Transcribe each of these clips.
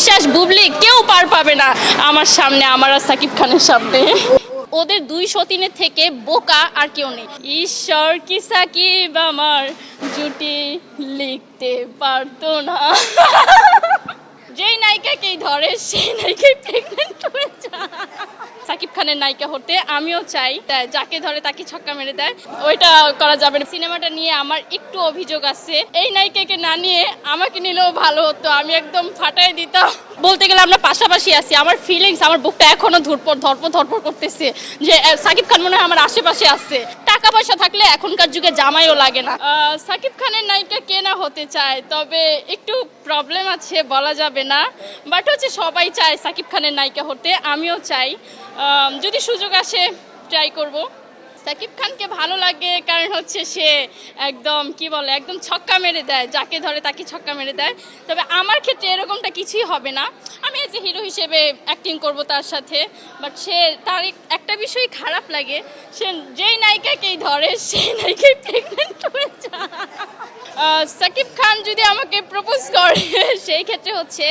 বিশ্বাস বুবলি কেউ পার পাবে না আমার সামনে, আমার আর সাকিব খানের সামনে। ওদের 203-এর থেকে বোকা আর কেউ নেই। ঈশ্বর কি সাকিব আমার জুটি লিখতে পারতো না। যেই নায়িকাকেই ধরে সেই নায়িকাই প্রেগনেন্ট হয়ে যায়। সাকিব খানের নায়িকা হতে আমিও চাই, যাকে ধরে তাকে ছক্কা মেরে দেয়, ওইটা করা যাবে না। সিনেমাটা নিয়ে আমার একটু অভিযোগ আছে, এই নায়িকাকে না নিয়ে আমাকে নিলেও ভালো হতো, আমি একদম ফাটাই দিতাম। বলতে গেলে আমরা পাশাপাশি আছি, আমার ফিলিংস, আমার বুকটা এখনো ধরপড় করতেছে যে সাকিব খান মনে হয় আমার আশেপাশে আছে। টাকা পয়সা থাকলে এখনকার যুগে জামাইও লাগে না। সাকিব খানের নায়িকা কে না হতে চায়, তবে একটু প্রবলেম আছে, বলা যাবে না। বাট হচ্ছে সবাই চায় সাকিব খানের নায়িকা হতে, আমিও চাই। যদি সুযোগ আসে ট্রাই করব। সাকিব খানকে ভালো লাগে কারণ হচ্ছে সে একদম কি বলে, একদম ছক্কা মেরে দেয়, যাকে ধরে তাকে ছক্কা মেরে দেয়। তবে আমার ক্ষেত্রে এরকমটা কিছুই হবে না, আমি এজ এ হিরো হিসেবে অ্যাক্টিং করব তার সাথে। বাট তার একটা বিষয় খারাপ লাগে, সে যেই নায়িকাকেই ধরে সেই নায়িকাই প্রেগনেন্ট হয়ে যায়। সাকিব খান যদি আমাকে প্রপোজ করে সেই ক্ষেত্রে হচ্ছে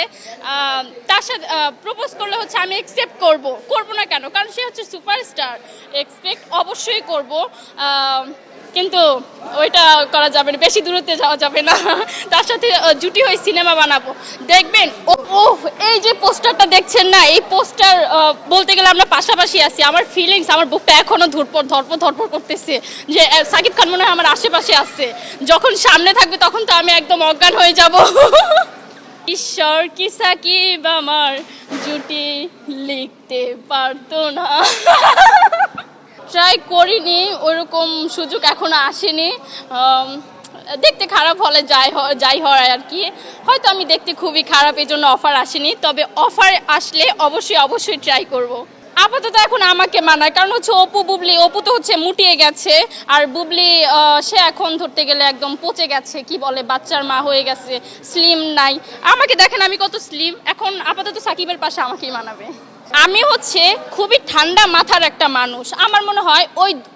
তার সাথে প্রপোজ করলে হচ্ছে আমি অ্যাকসেপ্ট করব না কেন, কারণ সে হচ্ছে সুপারস্টার, এক্সপেক্ট অবশ্যই করব। কিন্তু ওইটা করা যাবে না, বেশি দূরত্বে যাওয়া যাবে না। তার সাথে জুটি হয়ে সিনেমা বানাবো, দেখবেন। ও এই যে পোস্টারটা দেখছেন না, এই পোস্টার বলতে গেলে আমরা পাশাপাশি আছি, আমার ফিলিংস, আমার বুকটা এখনো ধরপড় করতেছে যে সাকিব খান মনে হয় আমার আশেপাশে আছে। যখন সামনে থাকবে তখন তো আমি একদম অজ্ঞান হয়ে যাব। ঈশ্বর কি সাকিব আমার জুটি লিখতে পারতো না। ট্রাই করিনি, ওরকম সুযোগ এখনো আসেনি। দেখতে খারাপ হলে যাই হয় আর কি, হয়তো আমি দেখতে খুবই খারাপ, এই জন্য অফার আসেনি। তবে অফার আসলে অবশ্যই ট্রাই করব। আপাতত এখন আমাকে মানায়, কারণ হচ্ছে অপু তো হচ্ছে মুটিয়ে গেছে, আর বুবলি সে এখন ধরতে গেলে একদম পচে গেছে, কি বলে, বাচ্চার মা হয়ে গেছে, স্লিম নাই। আমাকে দেখেন আমি কত স্লিম, এখন আপাতত সাকিবের পাশে আমাকেই মানাবে। আমি হচ্ছে খুবই ঠান্ডা মাথার একটা মানুষ, আমার মনে হয়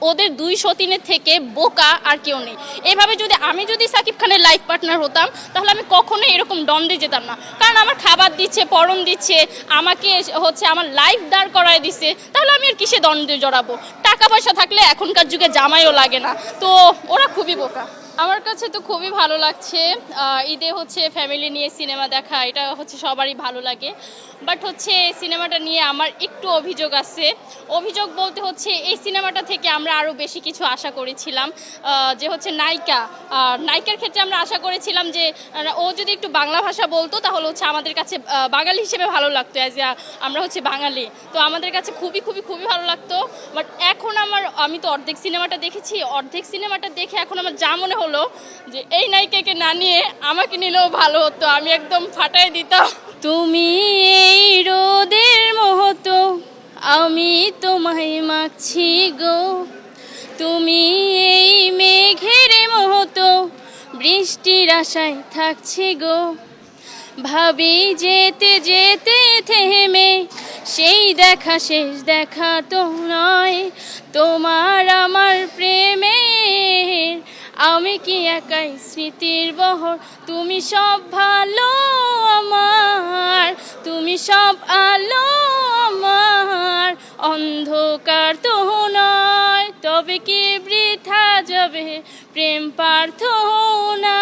ওদের 203-এর থেকে বোকা আর কেউ নেই। এভাবে আমি যদি সাকিব খানের লাইফ পার্টনার হতাম, তাহলে আমি কখনোই এরকম দ্বন্দ্বে যেতাম না, কারণ আমার খাবার দিচ্ছে, পরন দিচ্ছে, আমাকে হচ্ছে আমার লাইফ দাঁড় করায় দিচ্ছে, তাহলে আমি আর কিসে দ্বন্দ্বে জড়াবো। টাকা পয়সা থাকলে এখনকার যুগে জামাইও লাগে না, তো ওরা খুবই বোকা। আমার কাছে তো খুবই ভালো লাগছে, ঈদে হচ্ছে ফ্যামিলি নিয়ে সিনেমা দেখা, এটা হচ্ছে সবারই ভালো লাগে। বাট হচ্ছে সিনেমাটা নিয়ে আমার একটু অভিযোগ আছে। অভিযোগ বলতে হচ্ছে এই সিনেমাটা থেকে আমরা আরও বেশি কিছু আশা করেছিলাম, যে হচ্ছে নায়িকার ক্ষেত্রে আমরা আশা করেছিলাম যে ও যদি একটু বাংলা ভাষা বলতো তাহলে হচ্ছে আমাদের কাছে বাঙালি হিসেবে ভালো লাগতো, অ্যাজ আমরা হচ্ছে বাঙালি, তো আমাদের কাছে খুবই ভালো লাগতো। বাট এখন আমি তো অর্ধেক সিনেমাটা দেখেছি, অর্ধেক সিনেমাটা দেখে এখন আমার যা মনে হলো যে এই নায়িকাকে না নিয়ে আমাকে নিলেও ভালো হতো, আমি একদম ফাটাই দিতাম। তুমি এই রোদের মতো, আমি তোমায় মাখছি গো, তুমি এই মেঘের মতো, বৃষ্টির আশায় থাকছি গো, ভাবি যেতে যেতে থেমে সেই দেখা শেষ দেখা তো নয়, তোমার আমার প্রেমের আমি কি একাই স্মৃতির বহর, তুমি সব ভালো আমার, তুমি সব আলো আমার, অন্ধকার তো নয়, তবে কি বৃথা যাবে প্রেম প্রার্থনা।